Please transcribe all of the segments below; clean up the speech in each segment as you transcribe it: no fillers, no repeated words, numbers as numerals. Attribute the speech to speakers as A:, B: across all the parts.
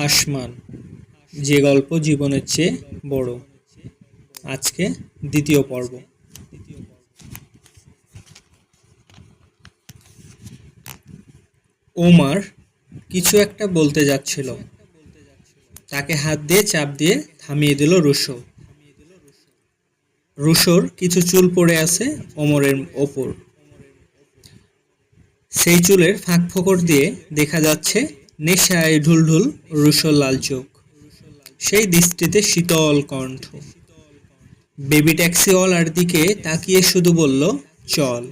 A: আসমান, যে গল্প জীবনের চেয়ে বড়। আজকে দ্বিতীয় পর্ব। ওমার কিছু একটা বলতে যাচ্ছিল, তাকে হাত দিয়ে চাপ দিয়ে থামিয়ে দিল রুশো। রুশোর কিছু চুল পড়ে আছে ওমরের ওপর। সেই চুলের ফাঁক ফোকর দিয়ে দেখা যাচ্ছে নেশায় ঢুলঢুল রুশোর লাল চোখ, সেই দৃষ্টিতে শীতল কণ্ঠ। বেবি ট্যাক্সিওয়ালার দিকে তাকিয়ে শুধু বলল, চল।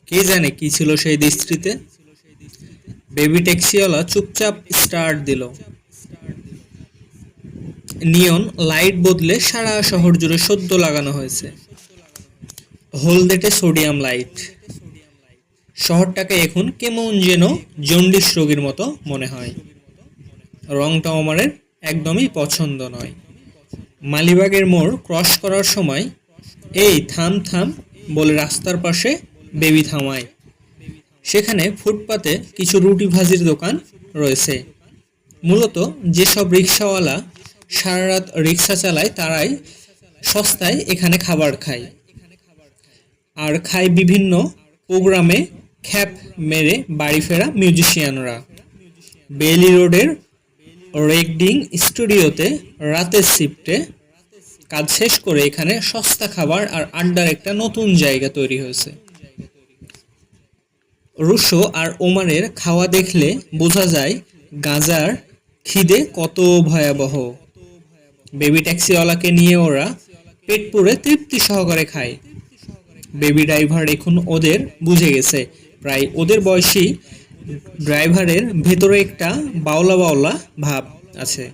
A: কে জানে কি ছিল সেই দৃষ্টিতে। বেবি ট্যাক্সিওয়ালা চুপচাপ স্টার্ট দিল। নিয়ন লাইট বদলে সারা শহর জুড়ে সদ্য লাগানো হয়েছে হলদেটে সোডিয়াম লাইট। শহরটাকে এখন কেমন যেন জন্ডিস রোগীর মতো মনে হয়। রংটা ওমারের একদমই পছন্দ নয়। মালিবাগের মোড় ক্রস করার সময় এই থাম থাম বলে রাস্তার পাশে বেবি থামায়। সেখানে ফুটপাতে কিছু রুটি ভাজির দোকান রয়েছে। মূলত যেসব রিক্সাওয়ালা সারা রাত রিক্সা চালায় তারাই সস্তায় এখানে খাবার খায়, আর খায় বিভিন্ন প্রোগ্রামে খ্যাপ মেরে বাড়ি ফেরা মিউজিশিয়ানরা। বেইলি রোডের রেকর্ডিং স্টুডিওতে রাতের শিফটে কাজ শেষ করে এখানে সস্তা খাবার আর আড্ডার একটা নতুন জায়গা তৈরি হয়েছে। রুশো আর ওমারের খাওয়া দেখলে বোঝা যায় গাঁজার খিদে কত ভয়াবহ। বেবি ট্যাক্সিওয়ালাকে নিয়ে ওরা পেট পুরে তৃপ্তি সহকারে খায়। বেবি ড্রাইভার এখন ওদের বুঝে গেছে। প্রায় ওদের বয়সী ড্রাইভারের ভেতরে একটা বাউলা বাউলা ভাব আছে।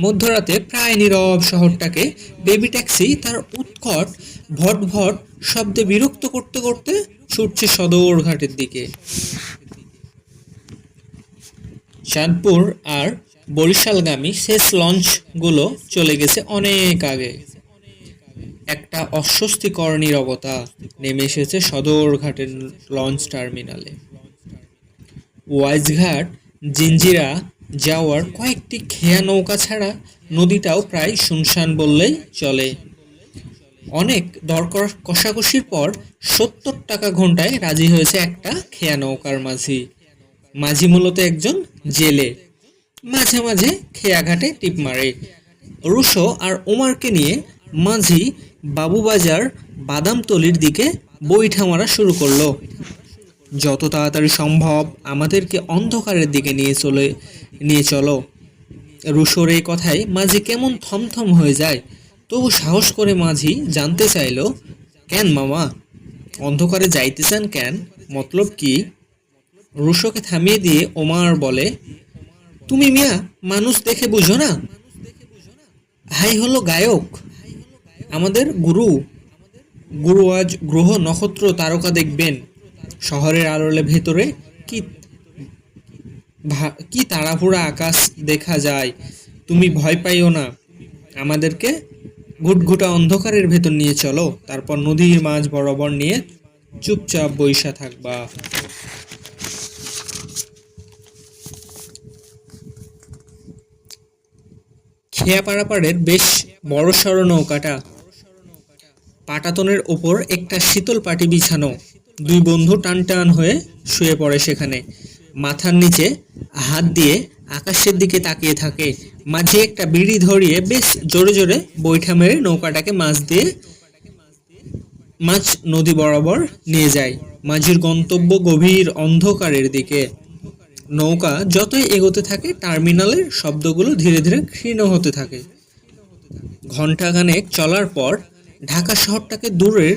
A: মধ্যরাতে প্রায় নীরব শহরটাকে বেবি ট্যাক্সি তার উৎকট ভট ভট শব্দে বিরক্ত করতে করতে ছুটছে সদর ঘাটের দিকে। চাঁদপুর আর বরিশালগামী শেষ লঞ্চগুলো চলে গেছে অনেক আগে। একটা অস্বস্তিকর নীরবতা নেমে এসেছে সদর ঘাটের লঞ্চ টার্মিনালে। ওয়াইজঘাট জিঞ্জিরা যাওয়ার কয়েকটি খেয়া নৌকা ছাড়া নদীটাও প্রায় শুনশান বললেই চলে। অনেক দর কষাকষির পর ৭০ টাকা ঘন্টায় রাজি হয়েছে একটা খেয়া নৌকার মাঝি। মাঝি মূলত একজন জেলে, মাঝে মাঝে খেয়াঘাটে টিপ মারে। রুশো আর ওমারকে নিয়ে মাঝি বাবুবাজার বাদামতলির দিকে বৈঠা মারা শুরু করলো। যত তাড়াতাড়ি সম্ভব আমাদেরকে অন্ধকারের দিকে নিয়ে চলো। রুশোর এই কথায় মাঝি কেমন থমথম হয়ে যায়। তবু সাহস করে মাঝি জানতে চাইল, কেন মামা, অন্ধকারে যাইতে চান কেন, মতলব কি? রুশোকে থামিয়ে দিয়ে ওমার বলে, তুমি মিয়া মানুষ দেখে বুঝো না? হাই হলো গায়ক, আমাদের গুরু। গুরু আজ গ্রহ নক্ষত্র তারকা দেখবেন। শহরের আলোলে ভেতরে কি তাড়াহুড়া আকাশ দেখা যায়। তুমি ভয় পাইও না, আমাদেরকে ঘুটঘুটা অন্ধকারের ভেতর নিয়ে চলো, তারপর নদীর মাঝ বরাবর নিয়ে চুপচাপ বইসা থাকবা। খেয়া পাড়াপাড়ের বেশ বড়সড় নৌকাটা, পাটাতনের ওপর একটা শীতল পাটি বিছানো। দুই বন্ধু টান টান হয়ে শুয়ে পড়ে সেখানে, মাথার নিচে হাত দিয়ে আকাশের দিকে তাকিয়ে থাকে। মাঝে একটা বিড়ি ধরিয়ে বেশ জোরে জোরে বৈঠা মেরে নৌকাটাকে মাঝ নদী বরাবর নিয়ে যায়। মাঝির গন্তব্য গভীর অন্ধকারের দিকে। নৌকা যতই এগোতে থাকে টার্মিনালের শব্দগুলো ধীরে ধীরে ক্ষীণ হতে থাকে। ঘণ্টাখানেক চলার পর ঢাকা শহরটাকে দূরের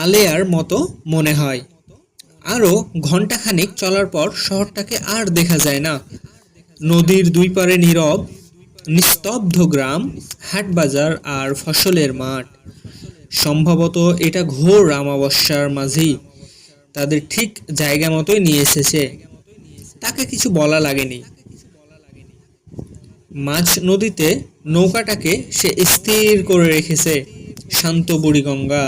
A: আলেয়ার মতো মনে হয়। আরও ঘণ্টাখানেক চলার পর শহরটাকে আর দেখা যায় না। নদীর দুই পারে নীরব নিস্তব্ধ গ্রাম, হাট বাজার আর ফসলের মাঠ। সম্ভবত এটা ঘোর অমাবস্যার মাঝেই তাদের ঠিক জায়গা মতোই নিয়ে এসেছে। তাকে কিছু বলা লাগেনি। মাঝ নদীতে নৌকাটাকে সে স্থির করে রেখেছে। শান্ত বুড়িগঙ্গা।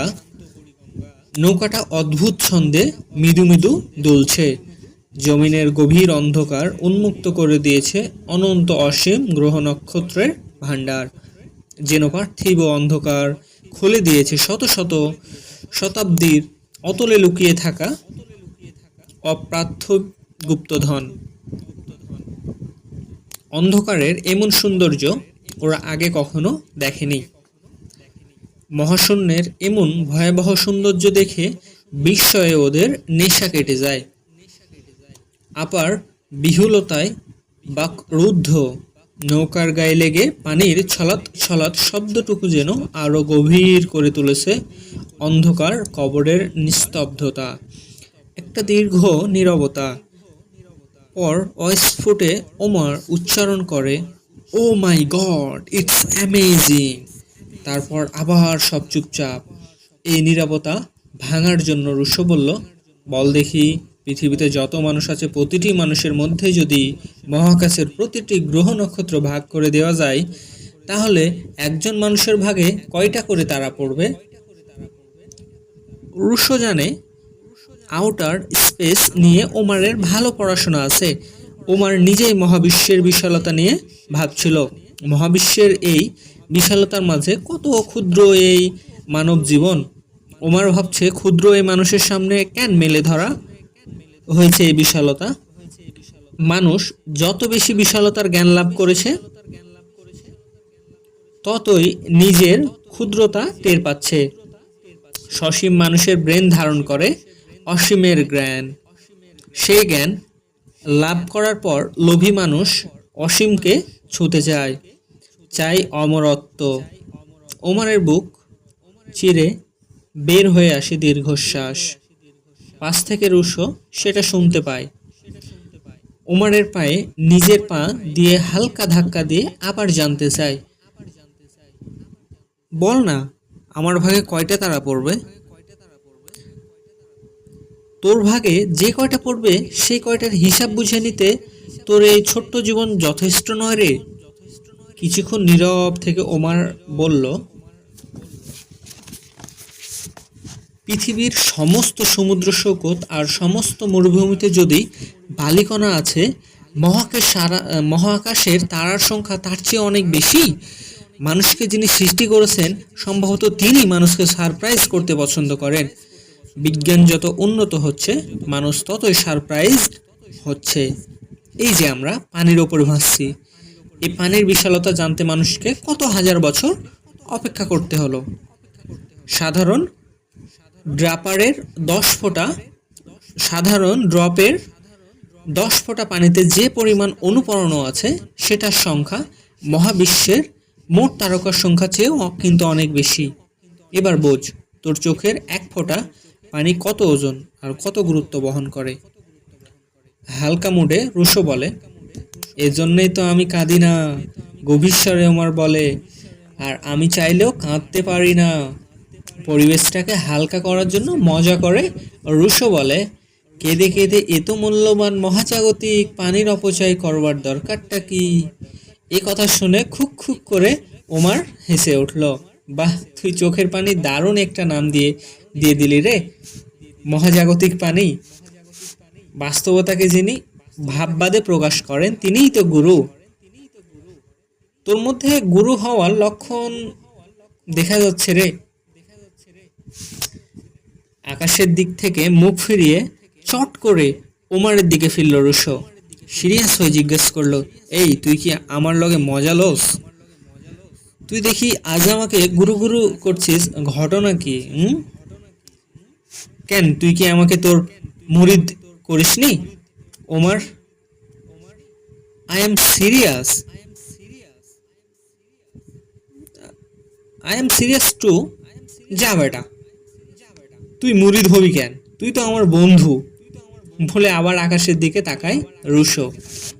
A: নৌকাটা অদ্ভুত ছন্দে মৃদু মৃদু দুলছে, জমিনের গভীর অন্ধকার উন্মুক্ত করে দিয়েছে অনন্ত অসীম গ্রহ নক্ষত্রের ভাণ্ডার। যেন পার্থিব অন্ধকার খুলে দিয়েছে শত শত শতাব্দীর অতলে লুকিয়ে থাকা অপ্রার্থ গুপ্তধন। অন্ধকারের এমন সৌন্দর্য ওরা আগে কখনো দেখেনি। মহাশূন্যের এমন ভয়াবহ সৌন্দর্য দেখে বিস্ময়ে ওদের নেশা কেটে যায়। আপার বিহুলতায় বাকরুদ্ধ নৌকার গায়ে লেগে পানির ছলাৎ ছলাৎ শব্দটুকু যেন আরো গভীর করে তুলেছে অন্ধকার কবরের নিস্তব্ধতা। একটা দীর্ঘ নীরবতা পর অস্ফুটে ওমর উচ্চারণ করে, ও মাই গড, ইটস অ্যামেজিং। তারপর আবার সব চুপচাপ। এই নীরবতা ভাঙার জন্য রুশো বলল, বল দেখি, পৃথিবীতে যত মানুষ আছে প্রতিটি মানুষের মধ্যে যদি মহাকাশের প্রতিটি গ্রহ নক্ষত্র ভাগ করে দেওয়া যায়, তাহলে একজন মানুষের ভাগে কয়টা করে তারা পড়বে? রুশো জানে আউটার স্পেস নিয়ে ওমারের ভালো পড়াশোনা আছে। ওমার নিজেই মহাবিশ্বের বিশালতা নিয়ে ভাবছিল। মহাবিশ্বের এই বিশালতার মাঝে কত ক্ষুদ্র এই মানব জীবন। ওমার ভাবছে, ক্ষুদ্র এই মানুষের সামনে কেন মেলে ধরা হয়েছে এই বিশালতা। মানুষ যত বেশি বিশালতার জ্ঞান লাভ করেছে, ততই নিজের ক্ষুদ্রতা টের পাচ্ছে। সসীম মানুষের ব্রেন ধারণ করে অসীমের জ্ঞান। সেই জ্ঞান লাভ করার পর লোভী মানুষ অসীমকে ছুঁতে চায়, চাই অমরত্ব। ওমারের বুক চিরে বের হয়ে আসে দীর্ঘশ্বাস। পাশ থেকে রুশো সেটা শুনতে পায়। ওমারের পায়ে নিজের পা দিয়ে হালকা ধাক্কা দিয়ে আবার জানতে চায়, বল না, আমার ভাগে কয়টা তারা পড়বে? তোর ভাগে যে কয়টা পড়বে সেই কয়টার হিসাব বুঝে নিতে তোর এই ছোট্ট জীবন যথেষ্ট নয় রে। কিছুক্ষণ নীরব থেকে ওমার বলল, পৃথিবীর সমস্ত সমুদ্র সৈকত আর সমস্ত মরুভূমিতে যদি বালিকণা আছে, মহাকাশের তারার সংখ্যা তার চেয়ে অনেক বেশি। মানুষকে যিনি সৃষ্টি করেছেন, সম্ভবত তিনি মানুষকে সারপ্রাইজ করতে পছন্দ করেন। বিজ্ঞান যত উন্নত হচ্ছে, মানুষ ততই সারপ্রাইজড হচ্ছে। এই যে আমরা পানির ওপর ভাসছি, এই পানির বিশালতা জানতে মানুষকে কত হাজার বছর অপেক্ষা করতে হলো। সাধারণ ড্রপের 10 ফোঁটা পানিতে যে পরিমাণ অনুপরণ আছে, সেটার সংখ্যা মহাবিশ্বের মোট তারকার সংখ্যা চেয়েও কিন্তু অনেক বেশি। এবার বোঝ, তোর চোখের 1 ফোঁটা পানি কত ওজন আর কত গুরুত্ব বহন করে। হালকা মুডে রুশো বলে, এজন্যই তো আমি কাঁদি না, গভীর স্বরে ওমর বলে, আর আমি চাইলেও কাঁদতে পারি না। পরিবেশটাকে হালকা করার জন্য মজা করে রুশো বলে, কেঁদে কেঁদে এত মূল্যবান মহাজাগতিক পানির অপচয় করবার দরকারটা কি? এ কথা শুনে খুক খুক করে ওমর হেসে উঠল। বাহ, তুই চোখের পানি দারুণ একটা নাম দিয়ে দিলি রে, মহাজাগতিক পানি। বাস্তবতাকে যিনি ভাববাদে প্রকাশ করেন, তিনিই তো গুরু। তোর মধ্যে গুরু হওয়ার লক্ষণ দেখা যাচ্ছে রে। আকাশের দিক থেকে মুখ ফিরিয়ে চট করে ওমারের দিকে ফিরল রুশো। সিরিয়াস হয়ে জিজ্ঞেস করলো, এই তুই কি আমার লগে মজা লোস? তুই দেখি আজ আমাকে গুরু গুরু করছিস, ঘটনা কি? কেন, তুই কি আমাকে তোর মুরিদ করিসনি? Omar, I am serious. I am serious too. যা বেটা, তুই মুরিদ হবি কেন? তুই তো আমার বন্ধু। বলে আবার আকাশের দিকে তাকায় রুশো।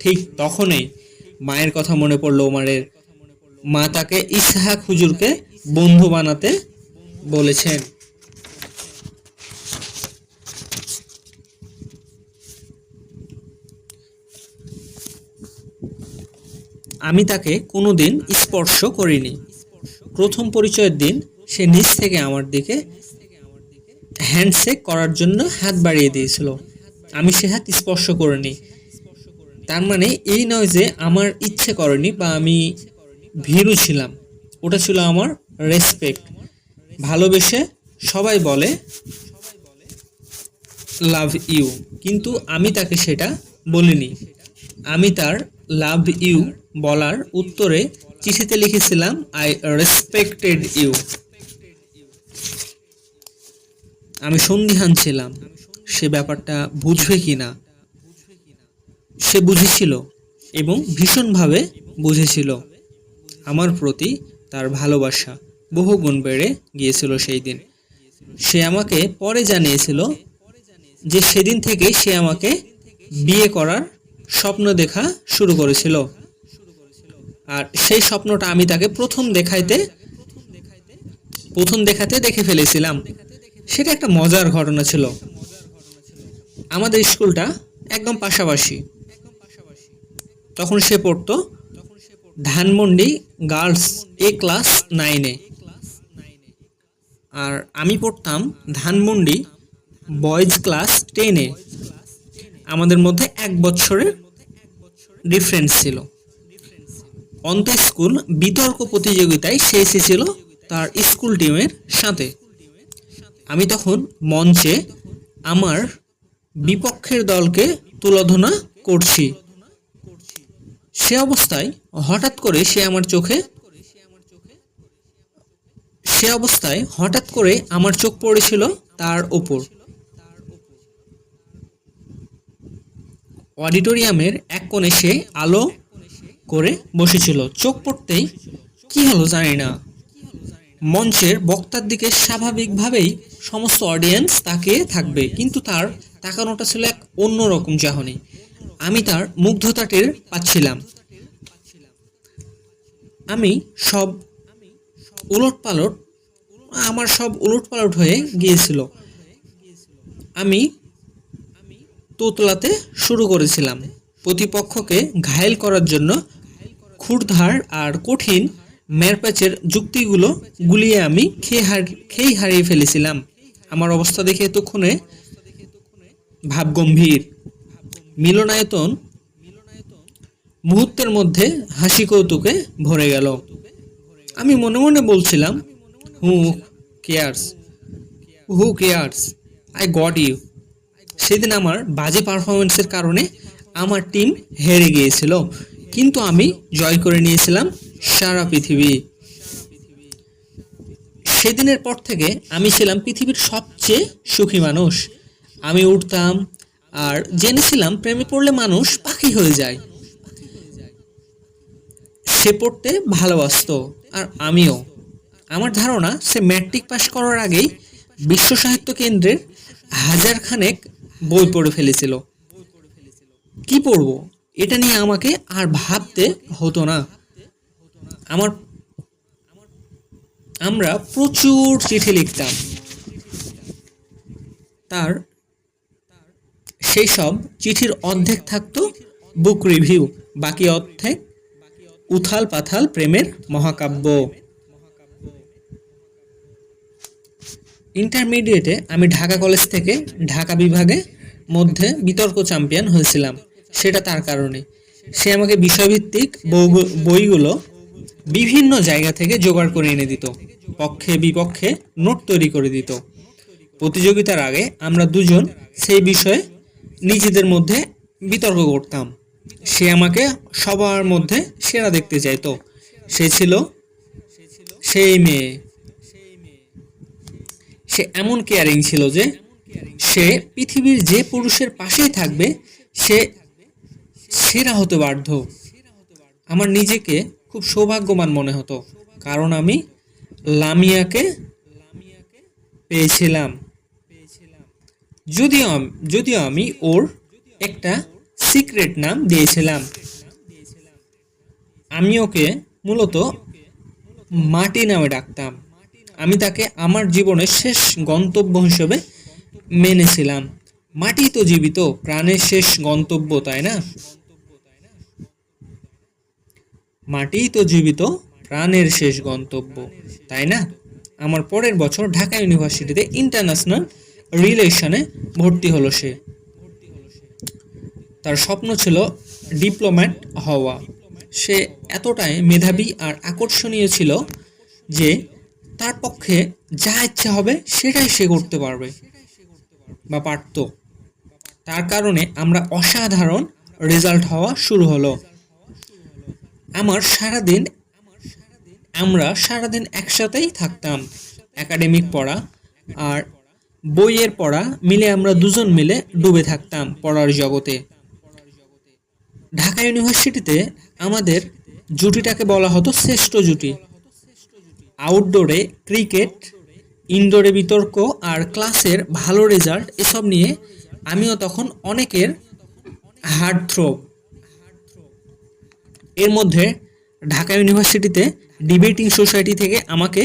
A: ঠিক তখনই মায়ের কথা মনে পড়লো ওমরের। মা তাকে ইসহাক হুজুরকে বন্ধু বানাতে বলেছেন। আমি তাকে কোনোদিন স্পর্শ করিনি। প্রথম পরিচয়ের দিন সে নিজ থেকে আমার দিকে হ্যান্ডশেক করার জন্য হাত বাড়িয়ে দিয়েছিল। আমি সে হাত স্পর্শ করিনি। তার মানে এই নয় যে আমার ইচ্ছে করেনি বা আমি ভীরু ছিলাম। ওটা ছিল আমার রেসপেক্ট। ভালোবেসে সবাই বলে লাভ ইউ, কিন্তু আমি তাকে সেটা বলিনি। আমি তার লাভ ইউ বলার উত্তরে চিঠিতে লিখেছিলাম আই রেসপেক্টেড ইউ। আমি সন্দিহান ছিলাম সে ব্যাপারটা বুঝবে কি না। সে বুঝেছিল এবং ভীষণভাবে বুঝেছিল। আমার প্রতি তার ভালোবাসা বহুগুণ বেড়ে গিয়েছিল সেই দিন। সে আমাকে পরে জানিয়েছিল যে সেদিন থেকে সে আমাকে বিয়ে করার স্বপ্ন দেখা শুরু করেছিল। আর সেই স্বপ্নটা আমি তাকে প্রথম দেখাতে দেখে ফেলেছিলাম। সেটা একটা মজার ঘটনা ছিল। আমাদের স্কুলটা একদম পাশাপাশি। তখন সে পড়তো ধানমন্ডি গার্লস ক্লাস 9-এ, আর আমি পড়তাম ধানমন্ডি বয়েজ ক্লাস 10-এ। আমাদের মধ্যে 1 বছরের ডিফারেন্স ছিল। অন্ত স্কুল বিতর্ক প্রতিযোগিতায় সে এসেছিল তার স্কুল টিমের সাথে। আমি তখন মঞ্চে আমার বিপক্ষের দলকে তুলোধনা করছি। সে অবস্থায় হঠাৎ করে আমার চোখ পড়েছিল তার ওপর। অডিটোরিয়ামের এক কোণে সে আলো করে বসেছিল। চোখ পড়তেই কি হলো জানি না, মঞ্চের বক্তার দিকে স্বাভাবিকভাবেই সমস্ত অডিয়েন্স তাকিয়ে থাকবে, কিন্তু তার তাকানোটা ছিল এক অন্যরকম চাহনি। আমি তার মুগ্ধতা টের পাচ্ছিলাম। আমার সব উলটপালট হয়ে গিয়েছিল। আমি তোতলাতে শুরু করেছিলাম। প্রতিপক্ষকে ঘায়েল করার জন্য ক্ষুরধার আর কঠিন ম্যারপ্যাচের যুক্তিগুলো গুলিয়ে আমি খেই হারিয়ে ফেলেছিলাম। আমার অবস্থা দেখে এতক্ষণে ভাবগম্ভীর মিলনায়তন মুহূর্তের মধ্যে হাসি কৌতুকে ভরে গেল। আমি মনে মনে বলছিলাম, who cares, I got you. সেদিন আমার বাজে পারফরমেন্সের কারণে আমার টিম হেরে গিয়েছিল, কিন্তু আমি জয় করে নিয়েছিলাম সারা পৃথিবী। সেদিনের পর থেকে আমি ছিলাম পৃথিবীর সবচেয়ে সুখী মানুষ। আমি উঠতাম আর জেনেছিলাম প্রেমে পড়লে মানুষ পাখি হয়ে যায়। সে পড়তে ভালোবাসতো আর আমিও। আমার ধারণা সে ম্যাট্রিক পাশ করার আগেই বিশ্ব সাহিত্য কেন্দ্রের 1000 খানেক বই পড়ে ফেলেছিল। কি পড়বো এটা নিয়ে আমাকে আর ভাবতে হতো না। আমরা প্রচুর চিঠি লিখতাম। তার সেই সব চিঠির অর্ধেক থাকতো বুক রিভিউ, বাকি অর্ধেক উথাল পাথাল প্রেমের মহাকাব্য। ইন্টারমিডিয়েটে আমি ঢাকা কলেজ থেকে ঢাকা বিভাগে মধ্যে বিতর্ক চ্যাম্পিয়ন হয়েছিলাম। সেটা তার কারণে। সে আমাকে বিষয়ভিত্তিক বইগুলো বিভিন্ন জায়গা থেকে জোগাড় করে এনে দিত, পক্ষে বিপক্ষে নোট তৈরি করে দিত। প্রতিযোগিতার আগে আমরা দুজন সেই বিষয়ে নিজেদের মধ্যে বিতর্ক করতাম। সে আমাকে সবার মধ্যে সেরা দেখতে চাইতো। সে ছিল সেই মেয়ে। সে এমন কেয়ারিং ছিল যে সে পৃথিবীর যে পুরুষের পাশেই থাকবে সে সেরা হতে বাধ্য। আমার নিজেকে খুব সৌভাগ্যবান মনে হতো, কারণ আমি লামিয়াকে পেয়েছিলাম। যদিও আমি ওর একটা সিক্রেট নাম দিয়েছিলাম। আমি ওকে মূলত মাটি নামে ডাকতাম। আমি তাকে আমার জীবনের শেষ গন্তব্য হিসেবে মেনেছিলাম। মাটি তো জীবিত প্রাণের শেষ গন্তব্য, তাই না? মাটিই তো জীবিত প্রাণের শেষ গন্তব্য, তাই না? আমার পরের বছর ঢাকা ইউনিভার্সিটিতে ইন্টারন্যাশনাল রিলেশনে ভর্তি হলো সে। তার স্বপ্ন ছিল ডিপ্লোম্যাট হওয়া। সে এতটাই মেধাবী আর আকর্ষণীয় ছিল যে তার পক্ষে যা ইচ্ছা হবে সেটাই সে করতে পারবে বা পারত। তার কারণে অসাধারণ রেজাল্ট হওয়া শুরু হলো। আমার সারাদিন আমরা সারাদিন একসাথেই থাকতাম। একাডেমিক পড়া আর বইয়ের পড়া মিলে আমরা দুজন মিলে ডুবে থাকতাম পড়ার জগতে। ঢাকা ইউনিভার্সিটিতে আমাদের জুটিটাকে বলা হতো শ্রেষ্ঠ জুটি। আউটডোরে ক্রিকেট, ইনডোরে বিতর্ক আর ক্লাসের ভালো রেজাল্ট এসব নিয়ে আমিও তখন অনেকের হার্ট থ্রোব। এর মধ্যে ঢাকা ইউনিভার্সিটিতে ডিবেটিং সোসাইটি থেকে আমাকে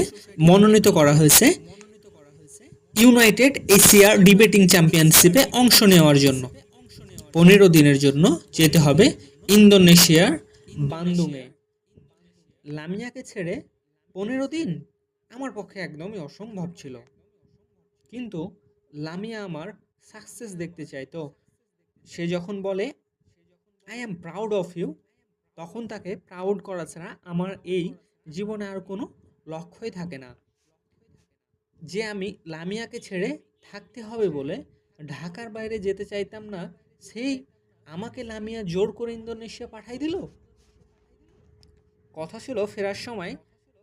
A: মনোনীত করা হয়েছে ইউনাইটেড এশিয়ার ডিবেটিং চ্যাম্পিয়নশিপে অংশ নেওয়ার জন্য। 15 দিনের জন্য যেতে হবে ইন্দোনেশিয়ার বান্দুংয়ে। লামিয়াকে ছেড়ে 15 দিন আমার পক্ষে একদমই অসম্ভব ছিল। কিন্তু লামিয়া আমার সাকসেস দেখতে চাইতো। সে যখন বলে I am proud of you, তখন তাকে প্রাউড করা ছাড়া আমার এই জীবনে আর কোনো লক্ষ্যই থাকে না। যে আমি লামিয়াকে ছেড়ে থাকতে হবে বলে ঢাকার বাইরে যেতে চাইতাম না, সেই আমাকে লামিয়া জোর করে ইন্দোনেশিয়া পাঠাই দিল। কথা ছিল ফেরার সময়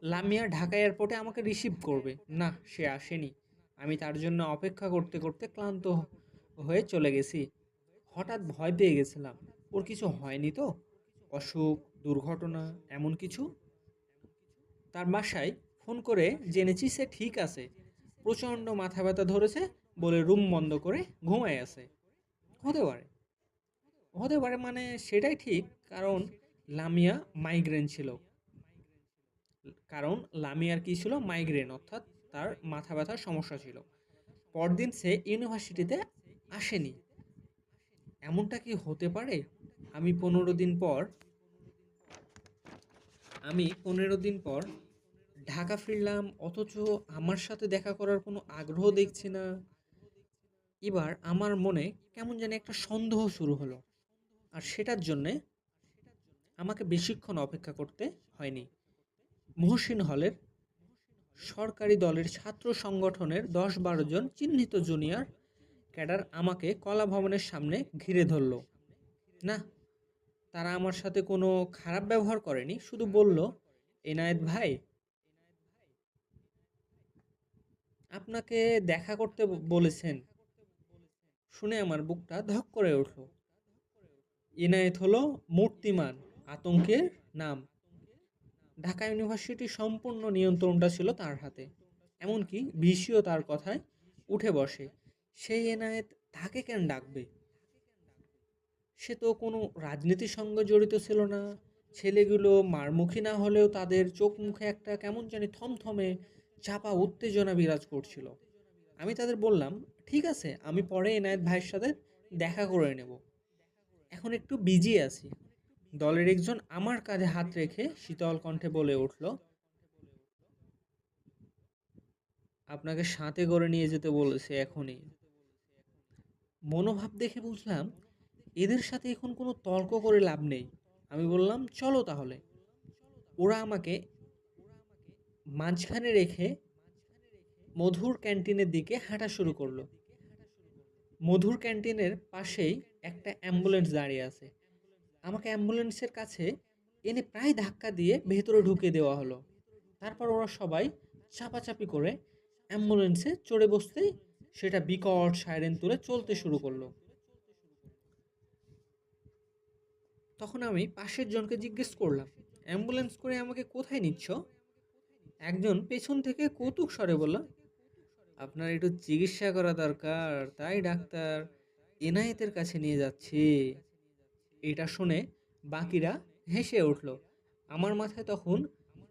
A: লামিয়া ঢাকা এয়ারপোর্টে আমাকে রিসিভ করবে, না সে আসেনি। আমি তার জন্য অপেক্ষা করতে করতে ক্লান্ত হয়ে চলে গেছি। হঠাৎ ভয় পেয়ে গেছিলাম, ওর কিছু হয়নি তো, অসুখ দুর্ঘটনা এমন কিছু। তার বাসায় ফোন করে জেনেছি সে ঠিক আছে, প্রচণ্ড মাথা ব্যথা ধরেছে বলে রুম বন্ধ করে ঘুমায় আছে। হতে পারে, হতে পারে মানে সেটাই ঠিক, কারণ লামিয়া মাইগ্রেন ছিল। কারণ লামিয়ার কি ছিল, মাইগ্রেন, অর্থাৎ তার মাথা ব্যথার সমস্যা ছিল। পরদিন সে ইউনিভার্সিটিতে আসেনি। এমনটা কি হতে পারে? আমি 15 দিন পর আমি 15 দিন পর ঢাকা ফিরলাম, অথচ আমার সাথে দেখা করার কোনো আগ্রহ দেখছি না। এবার আমার মনে কেমন জানি একটা সন্দেহ শুরু হলো। আর সেটার জন্যে আমাকে বেশিক্ষণ অপেক্ষা করতে হয়নি। মহসিন হলের সরকারি দলের ছাত্র সংগঠনের 10-12 জন চিহ্নিত জুনিয়র ক্যাডার আমাকে কলা ভবনের সামনে ঘিরে ধরল। না, তারা আমার সাথে কোনো খারাপ ব্যবহার করেনি, শুধু বলল, এনায়েত ভাই, আপনাকে দেখা করতে বলেছেন। শুনে আমার বুকটা ধক করে উঠল। ইনায়েত হলো মূর্তিমান আতঙ্কের নাম। ঢাকা ইউনিভার্সিটির সম্পূর্ণ নিয়ন্ত্রণটা ছিল তার হাতে, এমনকি ভিসিও তার কথায় উঠে বসে। সেই এনায়েত তাকে কেন ডাকবে? সে তো কোনো রাজনীতির সঙ্গে জড়িত ছিল না। ছেলেগুলো মারমুখী না হলেও তাদের চোখ মুখে একটা কেমন জানি থমথমে চাপা উত্তেজনা বিরাজ করছিল। আমি তাদের বললাম, ঠিক আছে, আমি পরে এনায়েত ভাইয়ের সাথে দেখা করে নেব, এখন একটু বিজি আছি। দলের একজন আমার কাঁধে হাত রেখে শীতল কণ্ঠে বলে উঠল, আপনাকে সাথে করে নিয়ে যেতে বলেছে এখনই। মনোভাব দেখে বুঝলাম এদের সাথে এখন কোনো তর্ক করে লাভ নেই। আমি বললাম, চলো তাহলে। ওরা আমাকে মাঝখানে রেখে মধুর ক্যান্টিনের দিকে হাঁটা শুরু করলো। মধুর ক্যান্টিনের পাশেই একটা অ্যাম্বুলেন্স দাঁড়িয়ে আছে। আমাকে অ্যাম্বুলেন্সের কাছে এনে প্রায় ধাক্কা দিয়ে ভেতরে ঢুকে দেওয়া হলো। তারপর ওরা সবাই চাপাচাপি করে অ্যাম্বুলেন্সে চড়ে বসতেই সেটা বিকট সাইরেন তুলে চলতে শুরু করলো। তখন আমি পাশের জনকে জিজ্ঞেস করলাম, অ্যাম্বুলেন্স করে আমাকে কোথায় নিচ্ছ? একজন পেছন থেকে কৌতুক স্বরে বলল, আপনার একটু চিকিৎসা করা দরকার, তাই ডাক্তার এনায়েতের কাছে নিয়ে যাচ্ছি। এটা শুনে বাকিরা হেসে উঠল। আমার মাথায় তখন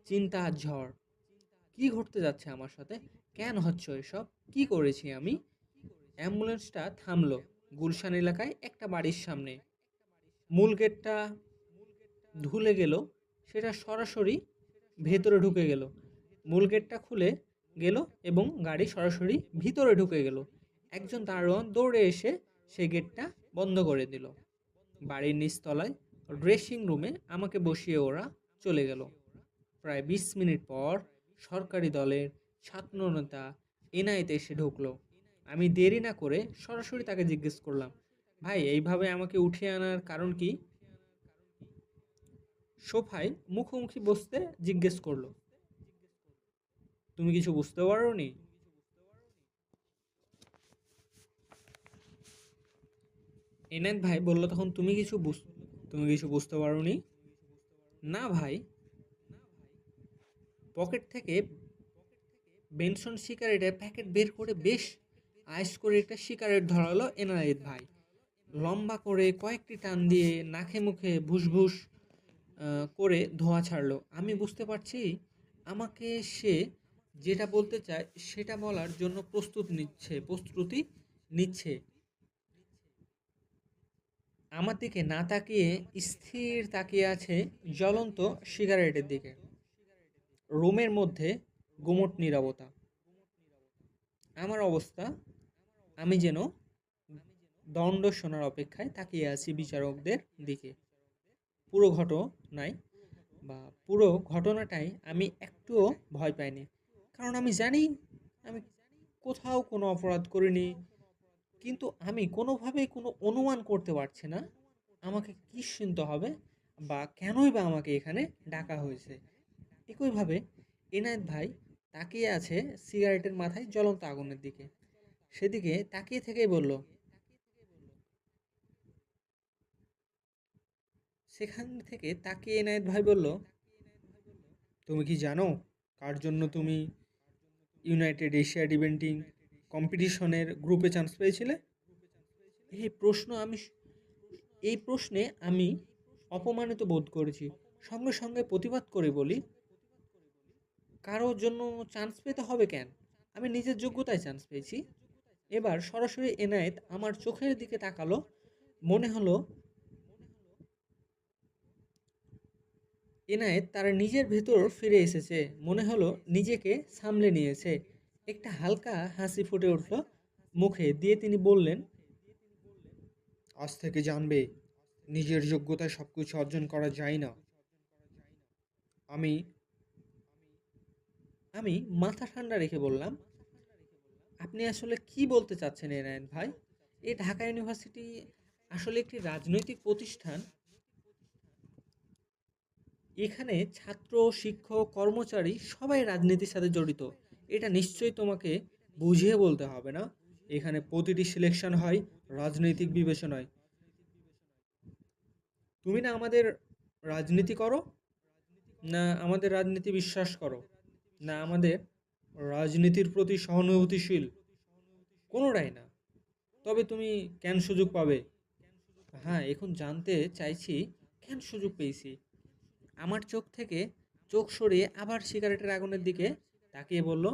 A: চিন্তার ঝড়। কি ঘটতে যাচ্ছে আমার সাথে? কেন হচ্ছে এসব? কি করেছি আমি? অ্যাম্বুলেন্সটা থামলো গুলশান এলাকায় একটা বাড়ির সামনে। মূল গেটটা ধুলে গেল, সেটা সরাসরি ভেতরে ঢুকে গেল। মূল গেটটা খুলে গেল এবং গাড়ি সরাসরি ভিতরে ঢুকে গেল। একজন দারোয়ান দৌড়ে এসে সেই গেটটা বন্ধ করে দিল। বাড়ির নিচতলায় ড্রেসিং রুমে আমাকে বসিয়ে ওরা চলে গেল। প্রায় ২০ মিনিট পর সরকারি দলের ছাত্রনেতা এনায়েত এসে ঢুকলো। আমি দেরি না করে সরাসরি তাকে জিজ্ঞেস করলাম, ভাই এইভাবে আমাকে উঠিয়ে আনার কারণ কি? সোফায় মুখোমুখি বসতে জিজ্ঞেস করলো, তুমি কিছু বুঝতে পারোনি? এনায়েত ভাই বলল তখন, তুমি কিছু বুঝতে পারোনি? না ভাই। পকেট থেকে বেনসন সিগারেটের প্যাকেট বের করে বেশ আইস করে একটা সিগারেট ধরালো এনায়েত ভাই। লম্বা করে কয়েকটি টান দিয়ে নাকে মুখে ভুসভুস করে ধোঁয়া ছাড়লো। আমি বুঝতে পারছি আমাকে সে যেটা বলতে চায় সেটা বলার জন্য প্রস্তুতি নিচ্ছে। আমার দিকে না তাকিয়ে স্থির তাকিয়ে আছে জ্বলন্ত সিগারেটের দিকে। রুমের মধ্যে গুমট নীরবতা। আমার অবস্থা, আমি যেন দণ্ড শোনার অপেক্ষায় তাকিয়ে আছি বিচারকদের দিকে। পুরো ঘটনায় পুরো ঘটনাটাই আমি একটুও ভয় পাইনি, কারণ আমি জানি আমি কোথাও কোনো অপরাধ করিনি। কিন্তু আমি কোনোভাবেই কোনো অনুমান করতে পারছি না আমাকে কী শুনতে হবে বা কেনই বা আমাকে এখানে ডাকা হয়েছে। একইভাবে এনায়েত ভাই তাকিয়ে আছে সিগারেটের মাথায় জ্বলন্ত আগুনের দিকে। সেদিকে তাকিয়ে থেকেই বলল, সেখান থেকে তাকিয়ে এনায়েত ভাই বলল, তুমি কি জানো কার জন্য তুমি ইউনাইটেড এশিয়া ডিবেটিং কম্পিটিশনের গ্রুপে চান্স পেয়েছিলে? এই প্রশ্ন আমি এই প্রশ্নে আমি অপমানিত বোধ করেছি। সঙ্গে সঙ্গে প্রতিবাদ করে বলি, কারোর জন্য চান্স পেতে হবে কেন? আমি নিজের যোগ্যতায় চান্স পেয়েছি। এবার সরাসরি এনায়েত আমার চোখের দিকে তাকালো। মনে হলো এনায়েত তার নিজের ভেতর ফিরে এসেছে। মনে হলো নিজেকে সামলে নিয়েছে। একটা হালকা হাসি ফুটে উঠল মুখে দিয়ে তিনি বললেন, আজ থেকে জানবে, নিজের যোগ্যতায় সবকিছু অর্জন করা যায় না। আমি আমি মাথা ঠান্ডা রেখে বললাম, আপনি আসলে কি বলতে চাচ্ছেন এনায়েত ভাই? এই ঢাকা ইউনিভার্সিটি আসলে একটি রাজনৈতিক প্রতিষ্ঠান। এখানে ছাত্র, শিক্ষক, কর্মচারী সবাই রাজনীতির সাথে জড়িত। এটা নিশ্চয়ই তোমাকে বুঝিয়ে বলতে হবে না। এখানে প্রতিটি সিলেকশন হয় রাজনৈতিক বিবেচনায়। তুমি না আমাদের রাজনীতি করো, না আমাদের রাজনীতি বিশ্বাস করো, না আমাদের রাজনীতির প্রতি সহানুভূতিশীল, কোনোটাই না। তবে তুমি কেন সুযোগ পাবে? হ্যাঁ, এখন জানতে চাইছি কেন সুযোগ পেয়েছি। আমার চোখ থেকে চোখ সরিয়ে আবার সিগারেটের আগুনের দিকে তাকিয়ে বলল,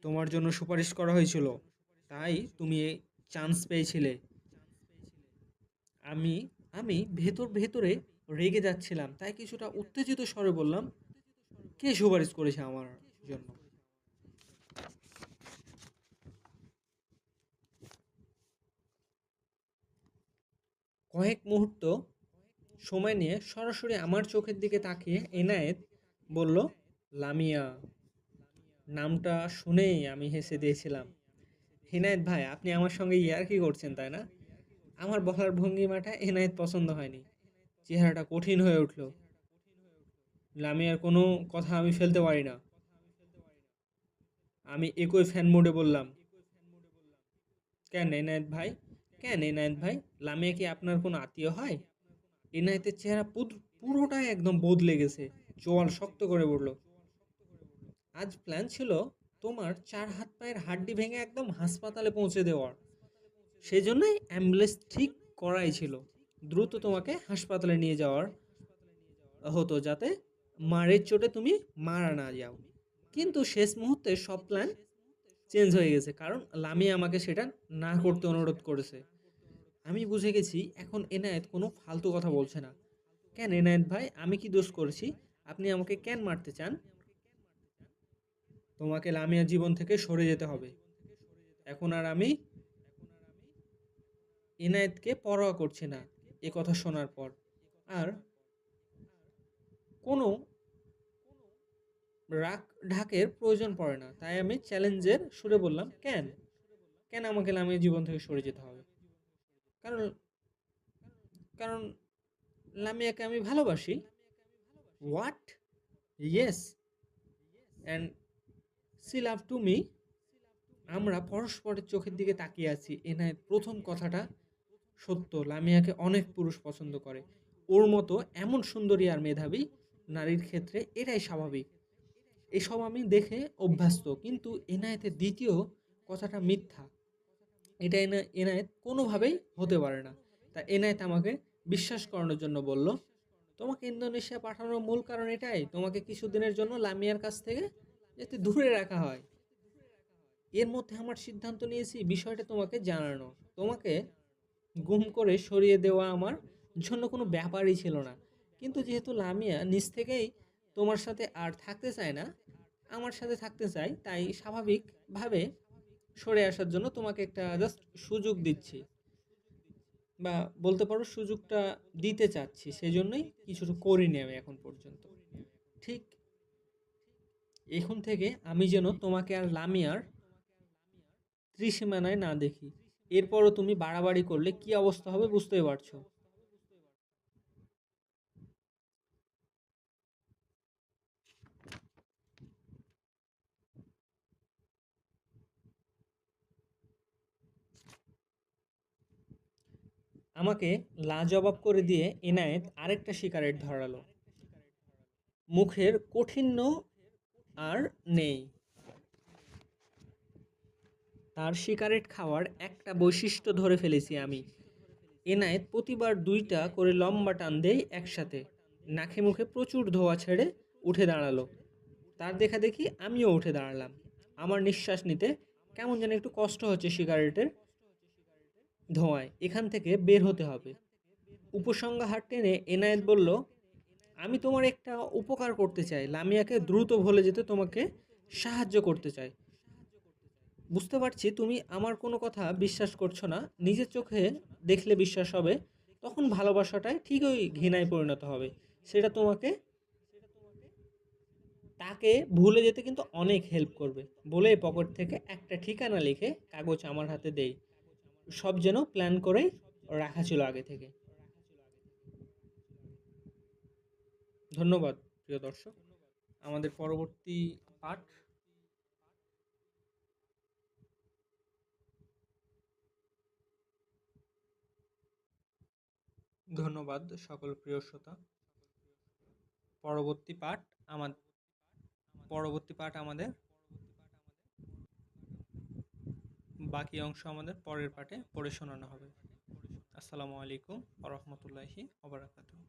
A: তোমার জন্য সুপারিশ করা হয়েছিল, তাই তুমি চান্স পেয়েছিলে। আমি আমি ভেতরে রেগে যাচ্ছিলাম, তাই কিছুটা উত্তেজিত স্বরে বললাম, কে সুপারিশ করেছে আমার জন্য? কয়েক মুহূর্ত সময় নিয়ে সরাসরি আমার চোখের দিকে তাকিয়ে এনায়েত বলল, লামিয়া। নামটা শুনেই আমি হেসে দিয়েছিলাম। এনায়েত ভাই, আপনি আমার সঙ্গে ইয়ার্কি করছেন তাই না? আমার বলার ভঙ্গিমাটা এনায়েত পছন্দ হয়নি। চেহারাটা কঠিন হয়ে উঠল। লামিয়ার কোনো কথা আমি ফেলতে পারি না। আমি একই ফ্যান মোডে বললাম, কেন এনায়েত ভাই? কেন এনায়েত ভাই? লামিয়া কি আপনার কোনো আত্মীয় হয়? এনায়েতের চেহারা পুরোটাই একদম বদলে গেছে। চোয়াল শক্ত করে বলল, আজ প্ল্যান ছিল তোমার 4 হাত পায়ের হাড্ডি ভেঙে একদম হাসপাতালে পৌঁছে দেওয়ার। সেজন্যই অ্যাম্বুলেন্স ঠিক করাই ছিল। দ্রুত তোমাকে হাসপাতালে নিয়ে যাওয়ার হতো, যাতে মারের চোটে তুমি মারা না যাও। কিন্তু শেষ মুহূর্তে সব প্ল্যান চেঞ্জ হয়ে গেছে, কারণ লামিয়া আমাকে সেটা না করতে অনুরোধ করেছে। আমি বুঝে গেছি এখন এনায়েত কোনো ফালতু কথা বলছে না। কেন এনায়েত ভাই, আমি কি দোষ করেছি? আপনি আমাকে কেন মারতে চান? তোমাকে লামিয়ার জীবন থেকে সরে যেতে হবে। এখন আর আমি এনায়েতকে পরোয়া করছি না। এ কথা শোনার পর। আর কোনো রাগ ঢাকের প্রয়োজন পড়ে না, তাই আমি চ্যালেঞ্জের সুরে বললাম, কেন কেন আমাকে লামিয়ার জীবন থেকে সরে যেতে হবে? কারণ কারণ লামিয়াকে আমি ভালোবাসি। What? Yes, and she love to me. আমরা পরস্পরের চোখের দিকে তাকিয়ে আছি। এনায়েত প্রথম কথাটা সত্য, লামিয়াকে অনেক পুরুষ পছন্দ করে। ওর মতো এমন সুন্দরী আর মেধাবী নারীর ক্ষেত্রে এটাই স্বাভাবিক। এসব আমি দেখে অভ্যস্ত, কিন্তু এনায়েতের দ্বিতীয় কথাটা মিথ্যা। এটা এনায়েত কোনোভাবেই হতে পারে না। তা এনায়েত আমাকে বিশ্বাস করানোর জন্য বলল, তোমাকে ইন্দোনেশিয়া পাঠানোর মূল কারণ এটাই, তোমাকে কিছুদিনের জন্য লামিয়ার কাছ থেকে যাতে দূরে রাখা হয়। এর মধ্যে আমার সিদ্ধান্ত নিয়েছি বিষয়টা তোমাকে জানানো। তোমাকে গুম করে সরিয়ে দেওয়া আমার জন্য কোনো ব্যাপারই ছিল না। কিন্তু যেহেতু লামিয়া নিজ থেকেই তোমার সাথে আর থাকতে চায় না, আমার সাথে থাকতে চাই, তাই স্বাভাবিকভাবে সরে আসার জন্য তোমাকে একটা জাস্ট সুযোগ দিচ্ছি, বা বলতে পারো সুযোগটা দিতে চাচ্ছি। সেজন্যই কিছুটা করিনি আমি এখন পর্যন্ত। ঠিক এখন থেকে আমি যেন তোমাকে আর লামিয়ার ত্রিসীমানায় না দেখি। এরপরও তুমি বাড়াবাড়ি করলে কি অবস্থা হবে বুঝতেই পারছো। আমাকে লাজবাব করে দিয়ে এনায়েত আরেকটা সিগারেট ধরালো। মুখের কঠিন্য আর নেই। তার সিগারেট খাওয়ার একটা বৈশিষ্ট্য ধরে ফেলেছি আমি। এনায়েত প্রতিবার দুইটা করে লম্বা টান দেয় একসাথে। নাকে মুখে প্রচুর ধোঁয়া ছেড়ে উঠে দাঁড়ালো। তার দেখা দেখি আমিও উঠে দাঁড়ালাম। আমার নিঃশ্বাস নিতে কেমন যেন একটু কষ্ট হচ্ছে সিগারেটের ধোঁয়ায়। এখান থেকে বের হতে হবে। উপসংহার টেনে এনায়েত বলল, আমি তোমার একটা উপকার করতে চাই, লামিয়াকে দ্রুত ভুলে যেতে তোমাকে সাহায্য করতে চাই। বুঝতে পারছি তুমি আমার কোনো কথা বিশ্বাস করছো না। নিজের চোখে দেখলে বিশ্বাস হবে, তখন ভালোবাসাটাই ঠিক ওই ঘৃণায় পরিণত হবে। সেটা তোমাকে তাকে ভুলে যেতে কিন্তু অনেক হেল্প করবে। বলে পকেট থেকে একটা ঠিকানা লিখে কাগজ আমার হাতে দেই। সব যেন প্ল্যান করেই রাখা ছিল আগে থেকে। ধন্যবাদ প্রিয় দর্শক। আমাদের পরবর্তী পাঠ। ধন্যবাদ সকল প্রিয় শ্রোতা। পরবর্তী পাঠ আমার পরবর্তী পাঠ আমাদের বাকি অংশ আমাদের পরের পাঠে পড়ে শোনানো হবে। আসসালামু আলাইকুম ওয়া রাহমাতুল্লাহি ওয়া বারাকাতুহু।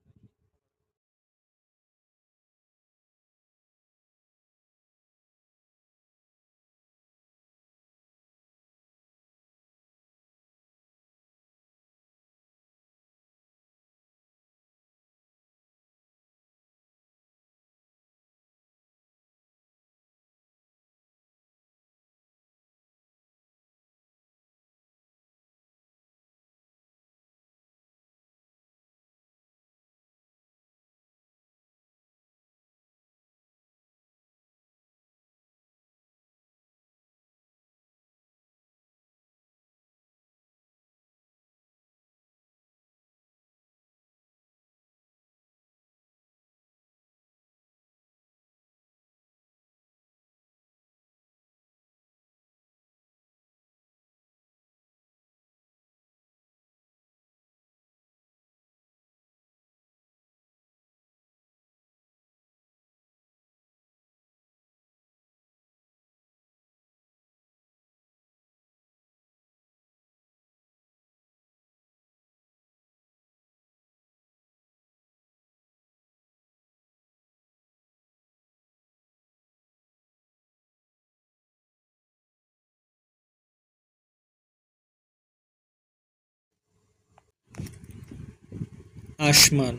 A: আসমান।